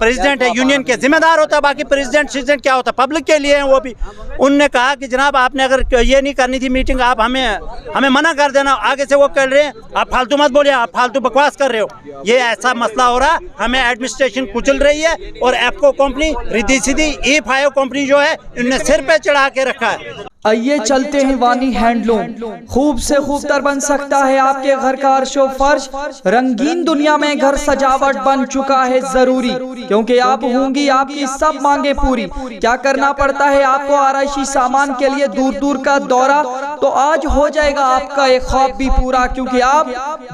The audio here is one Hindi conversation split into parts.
प्रेसिडेंट है यूनियन के, जिम्मेदार होता है। बाकी प्रेसिडेंट क्या होता है, पब्लिक के लिए हैं वो भी। उनने कहा कि जनाब आपने अगर ये नहीं करनी थी मीटिंग, आप हमें मना कर देना। आगे से वो कर रहे हैं, आप फालतू मत बोलिए, आप फालतू बकवास कर रहे हो। ये ऐसा मसला हो रहा, हमें एडमिनिस्ट्रेशन कुचल रही है। और एप्को कंपनी रिद्धि सीधी E5 कंपनी जो है, इनने सिर पे चढ़ा के रखा है। आइए चलते हैं वानी हैंडलूम, खूब से खूब तर बन सकता है आपके घर का अर्शो फर्श। रंगीन दुनिया में घर सजावट बन चुका है जरूरी, क्योंकि आप होंगी आपकी सब मांगे पूरी। क्या करना पड़ता है आपको आराइशी सामान के लिए दूर दूर का दौरा, तो आज हो जाएगा आपका एक ख्वाब भी पूरा, क्योंकि आप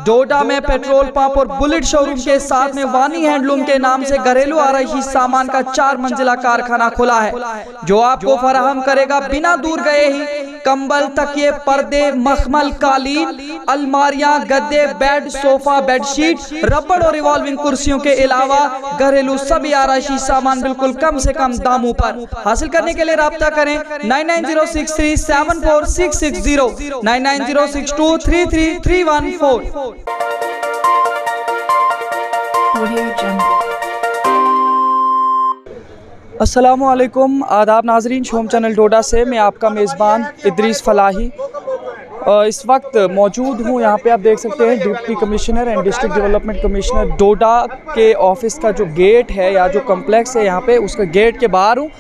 डोडा में पेट्रोल पंप और बुलेट शोरूम के साथ में वानी हैंडलूम के नाम से घरेलू आराइशी सामान का 4 मंजिला कारखाना खुला है, जो आपको फराहम करेगा बिना दूर गए ही कंबल, तकिए, पर्दे, मखमल, कालीन, अलमारियां, गद्दे, बेड, सोफा, बेडशीट, रबड़ और रिवॉल्विंग कुर्सियों के अलावा घरेलू सभी आराइशी सामान बिल्कुल कम से कम दामों पर। हासिल करने के लिए राब्ता करें 9906374660, 9906233314। अस्सलामुअलैकुम, आदाब नाजरीन। शोम चैनल डोडा से मैं आपका मेज़बान इद्रीस फलाही इस वक्त मौजूद हूँ। यहाँ पे आप देख सकते हैं deputy commissioner and district development commissioner Doda के ऑफिस का जो गेट है या जो कम्प्लेक्स है, यहाँ पे उसका गेट के बाहर हूँ।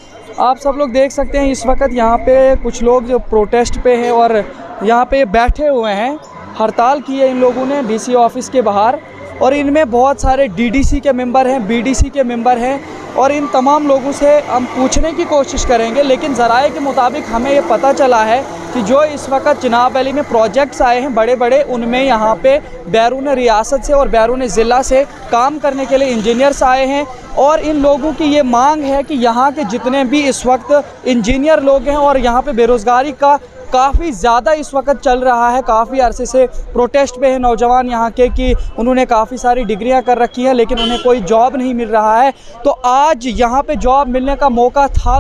आप सब लोग देख सकते हैं इस वक्त यहाँ पे कुछ लोग जो प्रोटेस्ट पे हैं और यहाँ पे बैठे हुए हैं। हड़ताल की है इन लोगों ने DC ऑफिस के बाहर, और इनमें बहुत सारे DDC के मेंबर हैं, BDC के मेंबर हैं, और इन तमाम लोगों से हम पूछने की कोशिश करेंगे। लेकिन ज़राए के मुताबिक हमें ये पता चला है कि जो इस वक्त चिनाब वैली में प्रोजेक्ट्स आए हैं बड़े बड़े, उनमें यहाँ पे बैरून रियासत से और बैरून ज़िला से काम करने के लिए इंजीनियर्स आए हैं। और इन लोगों की ये मांग है कि यहाँ के जितने भी इस वक्त इंजीनियर लोग हैं, और यहाँ पे बेरोज़गारी का काफ़ी ज़्यादा इस वक्त चल रहा है, काफ़ी अरसे से प्रोटेस्ट पे है नौजवान यहाँ के कि उन्होंने काफ़ी सारी डिग्रियां कर रखी हैं लेकिन उन्हें कोई जॉब नहीं मिल रहा है। तो आज यहाँ पे जॉब मिलने का मौका था,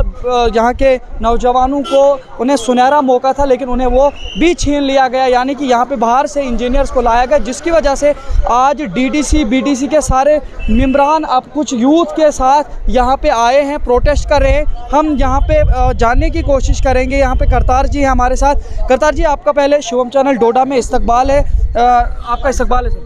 यहाँ के नौजवानों को उन्हें सुनहरा मौका था, लेकिन उन्हें वो भी छीन लिया गया। यानी कि यहाँ पे बाहर से इंजीनियर्स को लाया गया, जिसकी वजह से आज DDC BDC के सारे मेम्बरान अब कुछ यूथ के साथ यहाँ पे आए हैं, प्रोटेस्ट कर रहे हैं। हम यहाँ पे जानने की कोशिश करेंगे। यहाँ पे करतार जी हैं हमारे साथ। करतार जी, आपका पहले शुभम चैनल डोडा में इस्तकबाल है। आपका इस्तकबाल है सर।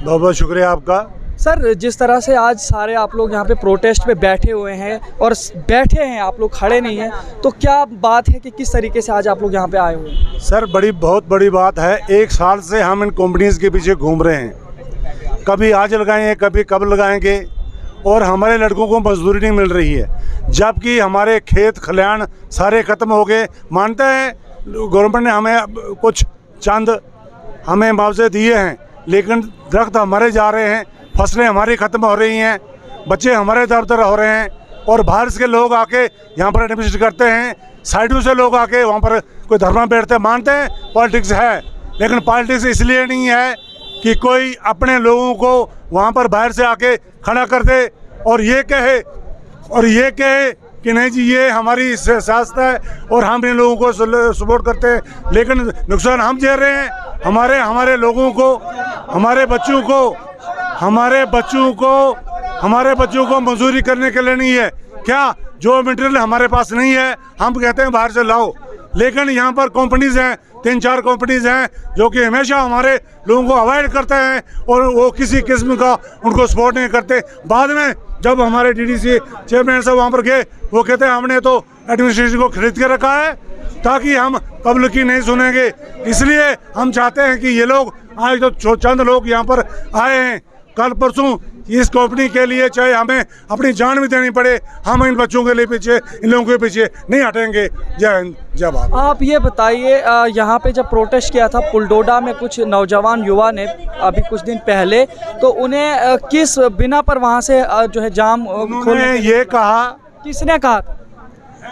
बहुत बहुत शुक्रिया आपका। सर, जिस तरह से आज सारे आप लोग यहाँ पे प्रोटेस्ट पे बैठे हुए हैं और बैठे हैं, आप लोग खड़े नहीं हैं, तो क्या बात है कि किस तरीके से आज आप लोग यहाँ पे आए हुए हैं? सर, बहुत बड़ी बात है। 1 साल से हम इन कंपनीज़ के पीछे घूम रहे हैं, कभी आज लगाएंगे कभी कब लगाएंगे, और हमारे लड़कों को मजदूरी नहीं मिल रही है, जबकि हमारे खेत खलिहान सारे ख़त्म हो गए। मानते हैं गवर्नमेंट ने हमें कुछ चंद हमें मुआवजे दिए हैं, लेकिन दरख्त हमारे जा रहे हैं, फसलें हमारी ख़त्म हो रही हैं, बच्चे हमारे दर दर हो रहे हैं, और बाहर से लोग आके यहाँ पर एडमिनिस्ट्रेट करते हैं, साइडों से लोग आके वहाँ पर कोई धरना बैठते हैं। मानते हैं पॉलिटिक्स है, लेकिन पॉलिटिक्स इसलिए नहीं है कि कोई अपने लोगों को वहाँ पर बाहर से आके खड़ा कर दे और ये कहे कि नहीं जी ये हमारी सियासत है और हम इन लोगों को सपोर्ट करते हैं, लेकिन नुकसान हम झेल रहे हैं। हमारे लोगों को, हमारे बच्चों को मजदूरी करने के लिए नहीं है क्या? जो मटेरियल हमारे पास नहीं है हम कहते हैं बाहर से लाओ, लेकिन यहाँ पर कंपनीज़ हैं, 3-4 कंपनीज़ हैं जो कि हमेशा हमारे लोगों को अवॉइड करते हैं और वो किसी किस्म का उनको सपोर्ट नहीं करते। बाद में जब हमारे DDC चेयरमैन साहब वहाँ पर गए, वो कहते हैं हमने तो एडमिनिस्ट्रेशन को खरीद के रखा है ताकि हम पब्लिक की नहीं सुनेंगे। इसलिए हम चाहते हैं कि ये लोग आज जो चंद लोग यहाँ पर आए हैं, कल परसों इस कंपनी के लिए चाहे हमें अपनी जान भी देनी पड़े, हम इन बच्चों के लिए पीछे, इन लोगों के पीछे नहीं हटेंगे। जय हिंद, जय भारत। आप ये बताइए, यहाँ पे जब प्रोटेस्ट किया था पुलडोडा में कुछ नौजवान युवा ने अभी कुछ दिन पहले, तो उन्हें किस बिना पर वहाँ से जो है जाम उन्होंने ये कहा, किसने कहा?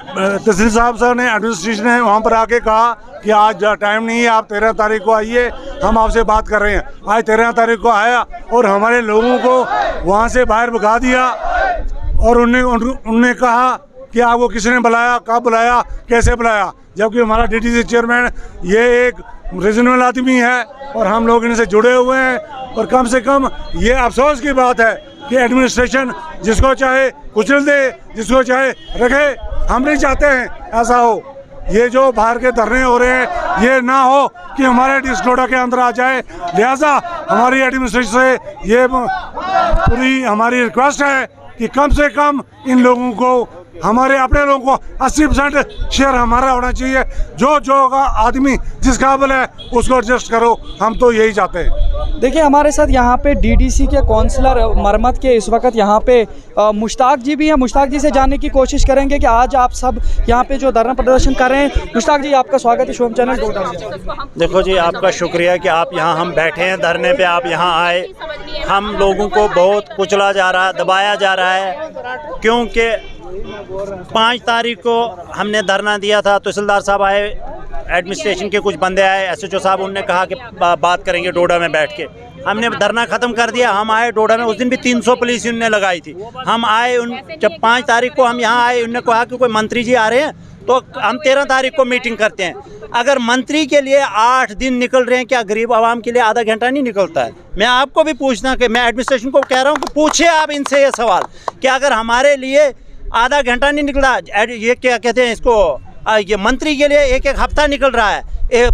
तहसील साहब ने, एडमिनिस्ट्रेशन ने वहाँ पर आके कहा कि आज टाइम नहीं है, आप 13 तारीख को आइए, हम आपसे बात कर रहे हैं। आज 13 तारीख को आया और हमारे लोगों को वहाँ से बाहर भगा दिया, और उन्होंने कहा कि आपको किसने बुलाया, कब बुलाया, कैसे बुलाया, जबकि हमारा DDC चेयरमैन ये एक रीजनल आदमी है और हम लोग इनसे जुड़े हुए हैं। और कम से कम ये अफसोस की बात है कि एडमिनिस्ट्रेशन जिसको चाहे कुचल दे, जिसको चाहे रखे। हम नहीं चाहते हैं ऐसा हो। ये जो बाहर के धरने हो रहे हैं ये ना हो कि हमारे डिस्ट्रिक्ट नोएडा के अंदर आ जाए। लिहाजा हमारी एडमिनिस्ट्रेशन से ये पूरी हमारी रिक्वेस्ट है कि कम से कम इन लोगों को, हमारे अपने लोगों को 80% शेयर हमारा होना चाहिए। जो आदमी जिस काबिल है उसको एडजस्ट करो, हम तो यही चाहते हैं। देखिए हमारे साथ यहाँ पे डीडीसी के काउंसलर मरमत के इस वक्त यहाँ पे मुश्ताक जी भी हैं। मुश्ताक जी से जानने की कोशिश करेंगे कि आज आप सब यहाँ पे जो धरना प्रदर्शन कर रहे हैं। मुश्ताक जी आपका स्वागत है शोम चैनल डोडा से। देखो जी, आपका शुक्रिया कि आप यहाँ हम बैठे हैं धरने पे, आप यहाँ आए। हम लोगों को बहुत कुचला जा रहा है, दबाया जा रहा है, क्योंकि 5 तारीख को हमने धरना दिया था। तहसीलदार साहब आए, एडमिनिस्ट्रेशन के कुछ बंदे आए, एसएचओ साहब, उन्होंने कहा कि बात करेंगे डोडा में बैठ के। हमने धरना ख़त्म कर दिया। हम आए डोडा में, उस दिन भी 300 पुलिस उन्होंने लगाई थी। हम आए, जब 5 तारीख को हम यहाँ आए, उन्होंने कहा कि कोई मंत्री जी आ रहे हैं तो हम 13 तारीख को मीटिंग करते हैं। अगर मंत्री के लिए 8 दिन निकल रहे हैं, क्या गरीब आवाम के लिए आधा घंटा नहीं निकलता है? मैं आपको भी पूछना कि मैं एडमिनिस्ट्रेशन को कह रहा हूँ कि पूछिए आप इनसे ये सवाल कि अगर हमारे लिए आधा घंटा नहीं निकला, ये क्या कहते हैं इसको, ये मंत्री के लिए 1-1 हफ्ता निकल रहा है,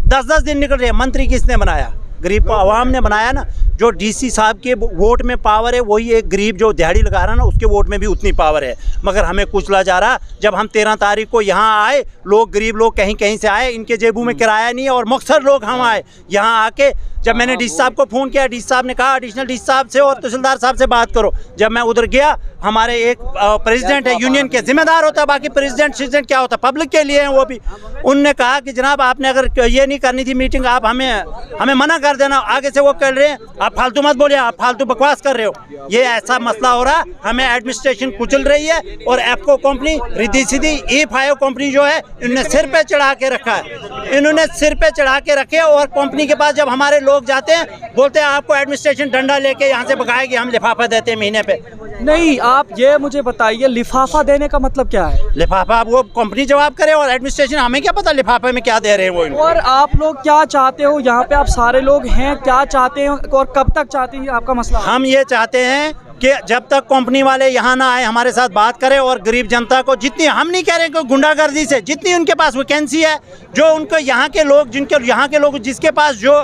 10-10 दिन निकल रहे हैं। मंत्री किसने बनाया? गरीब आवाम ने बनाया ना। जो डीसी साहब के वोट में पावर है, वही एक गरीब जो दिहाड़ी लगा रहा है ना, उसके वोट में भी उतनी पावर है। मगर हमें कुचला जा रहा। जब हम 13 तारीख को यहाँ आए, लोग गरीब लोग कहीं कहीं से आए, इनके जेबों में किराया नहीं है, और मकसद लोग हम आए यहाँ आके। जब मैंने डीसी साहब को फ़ोन किया, डीसी साहब ने कहा एडिशनल डीसी साहब से और तहसीलदार साहब से बात करो। जब मैं उधर गया, हमारे एक प्रेसिडेंट है यूनियन के, जिम्मेदार होता है, बाकी प्रेसिडेंट क्या होता है, पब्लिक के लिए हैं वो भी। उनने कहा कि जनाब आपने अगर ये नहीं करनी थी मीटिंग, आप हमें मना कर देना। आगे से वो कह रहे हैं आप फालतू मत बोलिए, आप फालतू बकवास कर रहे हो। ये ऐसा मसला हो रहा। हमें एडमिनिस्ट्रेशन कुचल रही है, और एफको कंपनी रिद्धि सीधी E5 कंपनी जो है, इन्होंने सिर पे चढ़ा के रखा है। इन्होंने सिर पे चढ़ा के रखे, और कंपनी के पास जब हमारे लोग जाते हैं, बोलते हैं आपको एडमिनिस्ट्रेशन डंडा लेके यहाँ से भगाएगी, हम लिफाफा देते हैं महीने पे। नहीं, आप ये मुझे बताइए लिफाफा देने का मतलब क्या है? लिफाफा वो कंपनी जवाब करे, और एडमिनिस्ट्रेशन हमें क्या पता लिफाफे में क्या दे रहे हैं वो इनको। और आप लोग क्या चाहते हो? यहाँ पे आप सारे लोग हैं, क्या चाहते हैं और कब तक चाहते हैं? आपका मसला हम ये चाहते हैं कि जब तक कंपनी वाले यहाँ ना आए, हमारे साथ बात करें, और गरीब जनता को जितनी, हम नहीं कह रहे कि गुंडागर्दी से, जितनी उनके पास वैकेंसी है, जो उनको यहाँ के लोग, यहाँ के लोग जिसके पास जो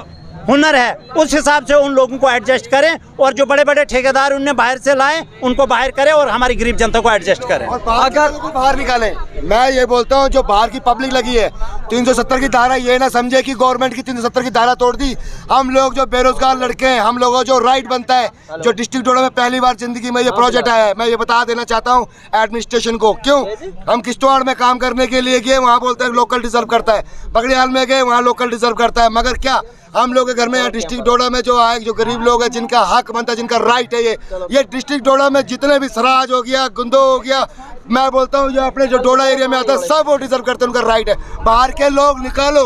हुनर है, उस हिसाब से उन लोगों को एडजस्ट करें, और जो बड़े बड़े ठेकेदार उन्हें बाहर से लाएं, उनको बाहर करें, और हमारी गरीब जनता को एडजस्ट करें। और बाहर निकालें। मैं ये बोलता हूँ, जो बाहर की पब्लिक लगी है 370 की धारा, ये ना समझे कि गवर्नमेंट की 370 की धारा तोड़ दी। हम लोग जो बेरोजगार लड़के हैं, हम लोगों जो राइट बनता है, जो डिस्ट्रिक्ट डोडा में पहली बार जिंदगी में ये प्रोजेक्ट आया है, मैं ये बता देना चाहता हूँ एडमिनिस्ट्रेशन को। क्यों हम किश्तवाड़ में काम करने के लिए गए, वहाँ बोलते हैं लोकल डिजर्व करता है, बगड़ियाल में गए वहाँ लोकल डिजर्व करता है, मगर क्या हम लोग के घर में डिस्ट्रिक्ट डोडा में जो आए, जो गरीब लोग हैं, जिनका हक बनता है, जिनका राइट है, ये डिस्ट्रिक्ट डोडा में जितने भी सराज हो गया, गुंदो हो गया, मैं बोलता हूँ, जो अपने जो डोडा एरिया में आता है, सब वो डिजर्व करते हैं, उनका राइट है। बाहर के लोग निकालो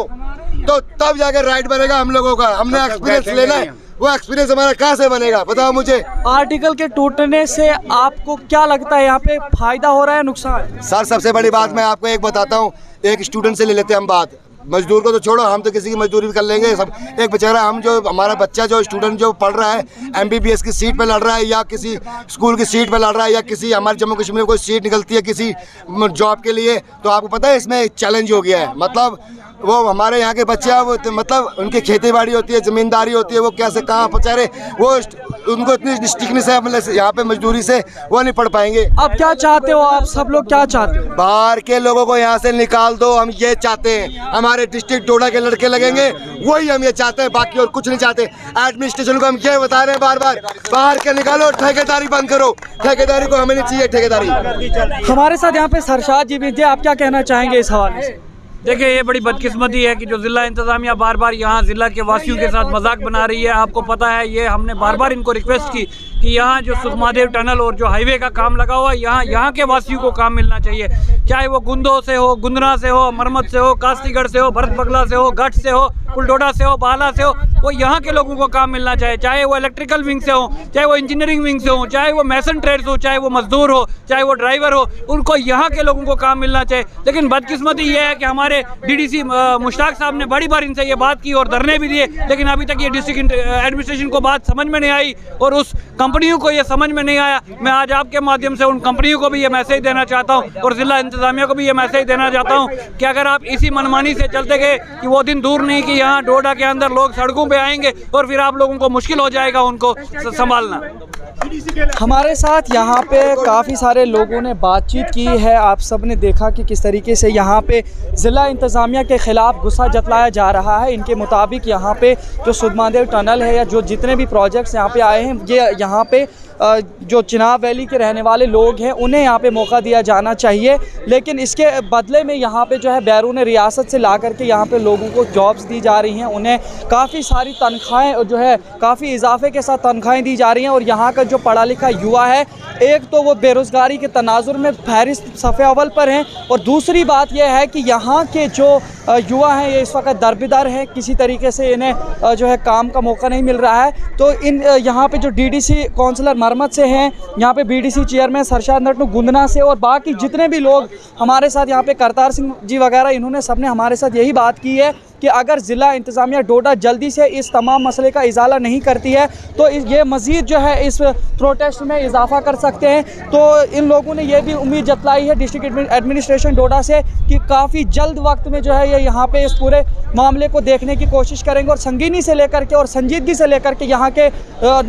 तो तब जाकर राइट बनेगा हम लोगों का। हमने एक्सपीरियंस लेना है, वो एक्सपीरियंस हमारा कहाँ से बनेगा बताओ मुझे। आर्टिकल के टूटने से आपको क्या लगता है, यहाँ पे फायदा हो रहा है नुकसान? सर सबसे बड़ी बात मैं आपको एक बताता हूँ, एक स्टूडेंट से ले लेते हैं हम बात, मजदूर को तो छोड़ो, हम तो किसी की मजदूरी भी कर लेंगे सब। एक बेचारा, हम जो हमारा बच्चा जो स्टूडेंट जो पढ़ रहा है, MBBS की सीट पे लड़ रहा है, या किसी स्कूल की सीट पे लड़ रहा है, या किसी हमारे जम्मू कश्मीर में कोई सीट निकलती है किसी जॉब के लिए, तो आपको पता है इसमें चैलेंज हो गया है। मतलब वो हमारे यहाँ के बच्चे, वो मतलब उनकी खेती बाड़ी होती है, ज़मींदारी होती है, वो कैसे कहाँ बेचारे, वो उनको इतनी स्टिकनेस है, मतलब यहाँ पे मजदूरी से वो नहीं पढ़ पाएंगे। अब क्या चाहते हो आप सब लोग, क्या चाहते हो? बाहर के लोगों को यहाँ से निकाल दो, हम ये चाहते हैं। हमारे डिस्ट्रिक्ट डोडा के लड़के लगेंगे, वही हम ये चाहते हैं, बाकी और कुछ नहीं चाहते। एडमिनिस्ट्रेशन को हम ये बता रहे हैं बार बार, बाहर के निकालो, ठेकेदारी बंद करो। ठेकेदारी को हमें नहीं चाहिए, ठेकेदारी। हमारे साथ यहाँ पे सरशाद जी भी थे, आप क्या कहना चाहेंगे इस हवाले से? देखिए, ये बड़ी बदकिस्मती है कि जो ज़िला इंतज़ामिया बार बार यहाँ ज़िला के वासियों के साथ मजाक बना रही है। आपको पता है, ये हमने बार बार इनको रिक्वेस्ट की कि यहाँ जो सुखमादेव टनल और जो हाईवे का काम लगा हुआ है, यहाँ के वासियों को काम मिलना चाहिए, चाहे वो गुंदो से हो, गुंदरा से हो, मरमत से हो, कास्तीगढ़ से हो, भरत बगला से हो, गढ़ से हो, पुलडोडा से हो, बाला से हो, वो यहाँ के लोगों को काम मिलना चाहिए। चाहे वो इलेक्ट्रिकल विंग से हो, चाहे वो इंजीनियरिंग विंग से हो, चाहे वो मैसन ट्रेड्स हो, चाहे वो मजदूर हो, चाहे वो ड्राइवर हो, उनको यहाँ के लोगों को काम मिलना चाहिए। लेकिन बदकिस्मती ये है कि हमारे DDC मुश्ताक साहब ने बड़ी बार इनसे ये बात की और धरने भी दिए, लेकिन अभी तक ये डिस्ट्रिक्ट एडमिनिस्ट्रेशन को बात समझ में नहीं आई, और उस कंपनियों को ये समझ में नहीं आया। मैं आज आपके माध्यम से उन कंपनियों को भी ये मैसेज देना चाहता हूँ और ज़िला इंतज़ामिया को भी ये मैसेज देना चाहता हूँ कि अगर आप इसी मनमानी से चलते गए कि वो दिन दूर नहीं कि यहाँ डोडा के अंदर लोग सड़कों पे आएंगे और फिर आप लोगों को मुश्किल हो जाएगा उनको संभालना। हमारे साथ यहाँ पे काफ़ी सारे लोगों ने बातचीत की है। आप सब ने देखा कि किस तरीके से यहाँ पे ज़िला इंतज़ामिया के ख़िलाफ़ गुस्सा जताया जा रहा है। इनके मुताबिक यहाँ पे जो सुधमादेव टनल है या जो जितने भी प्रोजेक्ट्स यहाँ पे आए हैं, ये यहाँ पे जो चिनाब वैली के रहने वाले लोग हैं उन्हें यहाँ पे मौका दिया जाना चाहिए, लेकिन इसके बदले में यहाँ पे जो है बैरून रियासत से ला करके यहाँ पे लोगों को जॉब्स दी जा रही हैं। उन्हें काफ़ी सारी तनख्वाहें जो है काफ़ी इजाफे के साथ तनख्वाहें दी जा रही हैं। और यहाँ का जो पढ़ा लिखा युवा है, एक तो वो बेरोज़गारी के तनाजुर में फहरिस्त सफ़े अव्वल पर हैं, और दूसरी बात यह है कि यहाँ के जो युवा हैं ये इस वक्त दरबेदर हैं, किसी तरीके से इन्हें जो है काम का मौका नहीं मिल रहा है। तो इन यहाँ पे जो डीडीसी काउंसलर मरमत से हैं, यहाँ पे बीडीसी चेयरमैन सरशाद नटनू गुंदना से और बाकी जितने भी लोग हमारे साथ यहाँ पे करतार सिंह जी वगैरह, इन्होंने सबने हमारे साथ यही बात की है कि अगर ज़िला इंतज़ामिया डोडा जल्दी से इस तमाम मसले का इजाला नहीं करती है तो ये मज़ीद जो है इस प्रोटेस्ट में इजाफा कर सकते हैं। तो इन लोगों ने ये भी उम्मीद जताई है डिस्ट्रिक्ट एडमिनिस्ट्रेशन डोडा से कि काफ़ी जल्द वक्त में जो है ये यहाँ पे इस पूरे मामले को देखने की कोशिश करेंगे और संगीनी से लेकर के और संजीदगी से लेकर के यहाँ के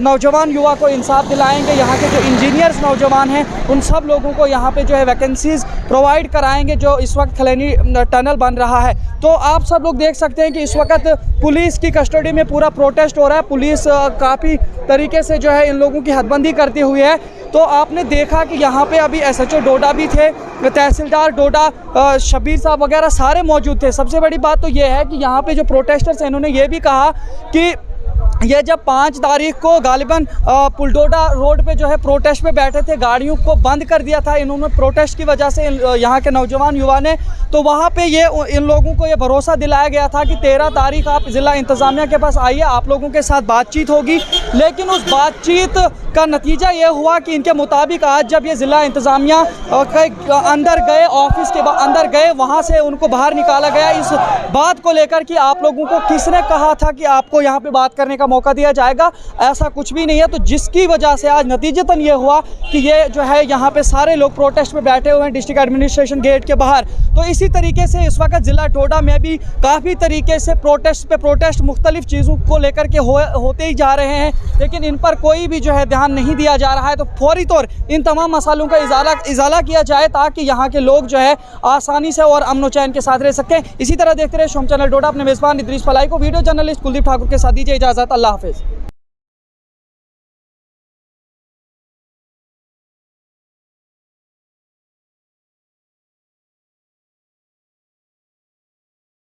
नौजवान युवा को इंसाफ दिलाएंगे। यहाँ के जो इंजीनियर्स नौजवान हैं उन सब लोगों को यहाँ पे जो है वैकेंसीज़ प्रोवाइड कराएंगे जो इस वक्त खलैनी टनल बन रहा है। तो आप सब लोग देख सकते हैं कि इस वक्त पुलिस की कस्टडी में पूरा प्रोटेस्ट हो रहा है। पुलिस काफ़ी तरीके से जो है इन लोगों की हदबंदी करती हुई है। तो आपने देखा कि यहाँ पे अभी एसएचओ डोडा भी थे, तहसीलदार डोडा शबीर साहब वगैरह सारे मौजूद थे। सबसे बड़ी बात तो ये है कि यहाँ पे जो प्रोटेस्टर्स हैं इन्होंने ये भी कहा कि ये जब 5 तारीख को गालिबन पुलडोडा रोड पे जो है प्रोटेस्ट पे बैठे थे, गाड़ियों को बंद कर दिया था इन्होंने प्रोटेस्ट की वजह से यहाँ के नौजवान युवा ने, तो वहाँ पे ये इन लोगों को ये भरोसा दिलाया गया था कि 13 तारीख आप ज़िला इंतज़ामिया के पास आइए, आप लोगों के साथ बातचीत होगी। लेकिन उस बातचीत का नतीजा ये हुआ कि इनके मुताबिक आज जब ये ज़िला इंतज़ामिया के अंदर गए, ऑफिस के अंदर गए, वहाँ से उनको बाहर निकाला गया इस बात को लेकर कि आप लोगों को किसने कहा था कि आपको यहाँ पे बात करने का मौका दिया जाएगा। ऐसा कुछ भी नहीं है। तो जिसकी वजह से आज नतीजतन ये हुआ कि ये जो है यहाँ पे सारे लोग प्रोटेस्ट में बैठे हुए हैं डिस्ट्रिक्ट एडमिनिस्ट्रेशन गेट के बाहर। तो इसी तरीके से इस वक्त ज़िला डोडा में भी काफ़ी तरीके से प्रोटेस्ट पे प्रोटेस्ट मुख्तलिफ चीज़ों को लेकर के होते ही जा रहे हैं, लेकिन इन पर कोई भी जो है ध्यान नहीं दिया जा रहा है। तो फौरी तौर इन तमाम मसालों का इजाला किया जाए ताकि यहाँ के लोग जो है आसानी से और अमन चैन के साथ रह सकें। इसी तरह देखते रहे शोम चैनल डोडा। अपने मेज़बान इदरीस फलाही को वीडियो जर्नलिस्ट कुलदीप ठाकुर के साथ दीजिए इजाज़त। अल्लाह हाफ़िज़।